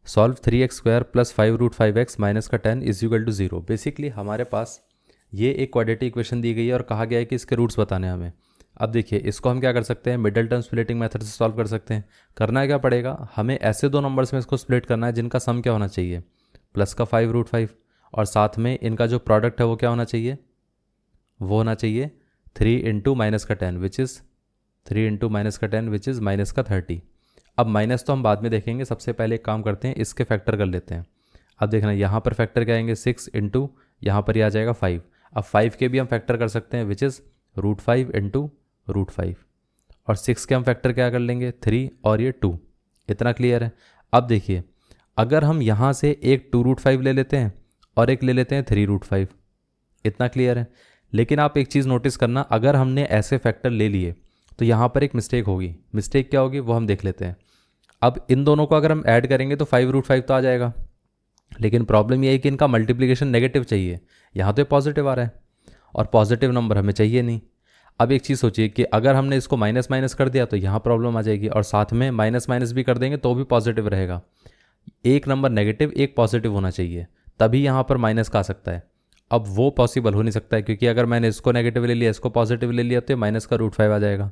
Solve 3x² plus 5√5x minus का 10 is equal to 0। Basically हमारे पास ये एक क्वाड्रेटिक इक्वेशन दी गई है और कहा गया है कि इसके रूट्स बताने हैं हमें। अब देखिए इसको हम क्या कर सकते हैं, मिडिल टर्म स्प्लिटिंग मेथड से सॉल्व कर सकते हैं। करना क्या पड़ेगा, हमें ऐसे दो नंबर्स में इसको स्प्लिट करना है जिनका सम क्या होना चाहिए, प्लस का 5√5, और साथ में इनका जो प्रोडक्ट है वो क्या होना चाहिए, वो होना चाहिए 3 इंटू माइनस का 10 विच इज़ 3 इंटू माइनस का 10 विच इज़ माइनस का 30। अब माइनस तो हम बाद में देखेंगे, सबसे पहले एक काम करते हैं, इसके फैक्टर कर लेते हैं। अब देखना यहाँ पर फैक्टर क्या आएंगे, 6 इंटू यहाँ पर ही आ जाएगा 5। अब 5 के भी हम फैक्टर कर सकते हैं विच इज़ √5 इंटू √5, और 6 के हम फैक्टर क्या कर लेंगे 3 और ये 2। इतना क्लियर है। अब देखिए अगर हम यहाँ से एक 2√5 ले लेते हैं और एक ले लेते हैं 3√5, इतना क्लियर है। लेकिन आप एक चीज़ नोटिस करना, अगर हमने ऐसे फैक्टर ले लिए तो यहाँ पर एक मिस्टेक होगी। मिस्टेक क्या होगी वो हम देख लेते हैं। अब इन दोनों को अगर हम ऐड करेंगे तो 5√5 तो आ जाएगा, लेकिन प्रॉब्लम ये है कि इनका मल्टीप्लिकेशन नेगेटिव चाहिए। यहाँ तो पॉजिटिव आ रहा है और पॉजिटिव नंबर हमें चाहिए नहीं। अब एक चीज़ सोचिए कि अगर हमने इसको माइनस माइनस कर दिया तो यहाँ प्रॉब्लम आ जाएगी, और साथ में माइनस माइनस भी कर देंगे तो भी पॉजिटिव रहेगा। एक नंबर नेगेटिव एक पॉजिटिव होना चाहिए, तभी यहाँ पर माइनस का आ सकता है। अब वो पॉसिबल हो नहीं सकता है, क्योंकि अगर मैंने इसको नेगेटिव ले लिया इसको पॉजिटिव ले लिया तो माइनस का √5 आ जाएगा।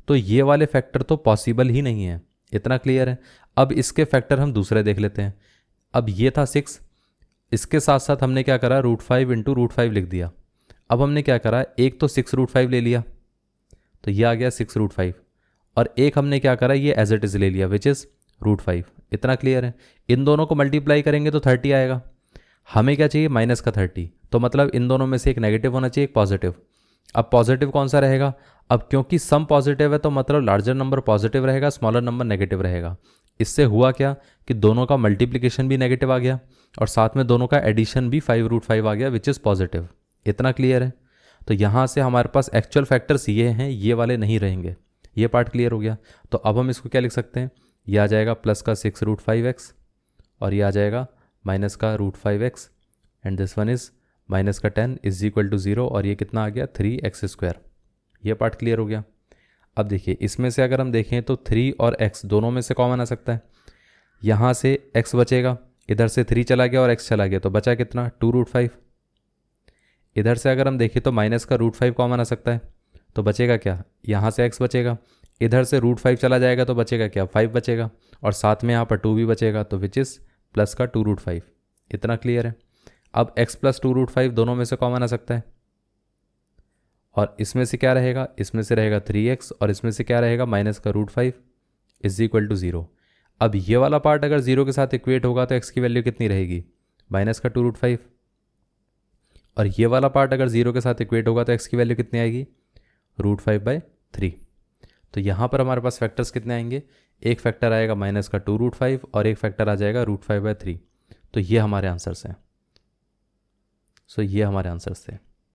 तो ये वाले फैक्टर तो पॉसिबल ही नहीं है। इतना क्लियर है। अब इसके फैक्टर हम दूसरे देख लेते हैं। अब ये था 6, इसके साथ साथ हमने क्या करा, √5 इंटू √5 लिख दिया। अब हमने क्या करा, एक तो 6√5 ले लिया तो ये आ गया 6√5, और एक हमने क्या करा, ये एज इट इज़ ले लिया विच इज़ √5। इतना क्लियर है। इन दोनों को मल्टीप्लाई करेंगे तो 30 आएगा। हमें क्या चाहिए, माइनस का 30, तो मतलब इन दोनों में से एक नेगेटिव होना चाहिए एक पॉजिटिव। अब पॉजिटिव कौन सा रहेगा, अब क्योंकि सम पॉजिटिव है तो मतलब लार्जर नंबर पॉजिटिव रहेगा, स्मॉलर नंबर नेगेटिव रहेगा। इससे हुआ क्या कि दोनों का मल्टीप्लिकेशन भी नेगेटिव आ गया और साथ में दोनों का एडिशन भी 5√5 आ गया विच इज़ पॉजिटिव। इतना क्लियर है। तो यहाँ से हमारे पास एक्चुअल फैक्टर्स ये हैं, ये वाले नहीं रहेंगे। ये पार्ट क्लियर हो गया। तो अब हम इसको क्या लिख सकते हैं, ये आ जाएगा प्लस का 6√5x और ये आ जाएगा माइनस का √5x, and this one is minus का 10 इज इक्वल टू 0, और ये कितना आ गया 3x²। ये पार्ट क्लियर हो गया। अब देखिए इसमें से अगर हम देखें तो 3 और x दोनों में से कॉमन आ सकता है। यहाँ से x बचेगा, इधर से 3 चला गया और x चला गया तो बचा कितना 2√5। इधर से अगर हम देखें तो माइनस का √5 कॉमन आ सकता है, तो बचेगा क्या, यहाँ से x बचेगा, इधर से √5 चला जाएगा तो बचेगा क्या 5 बचेगा, और साथ में यहाँ पर 2 भी बचेगा तो विच इज़ प्लस का 2√5। इतना क्लियर है। अब x प्लस 2√5 दोनों में से कॉमन आ सकता है, और इसमें से क्या रहेगा, इसमें से रहेगा 3x और इसमें से क्या रहेगा माइनस का √5 इज इक्वल टू 0। अब ये वाला पार्ट अगर 0 के साथ इक्वेट होगा तो x की वैल्यू कितनी रहेगी, माइनस का 2√5, और ये वाला पार्ट अगर 0 के साथ इक्वेट होगा तो x की वैल्यू कितनी आएगी, √5/3। तो यहाँ पर हमारे पास फैक्टर्स कितने आएंगे, एक फैक्टर आएगा माइनस का 2√5 और एक फैक्टर आ जाएगा √5/3। तो ये हमारे आंसर्स हैं। ये हमारे आंसर्स थे।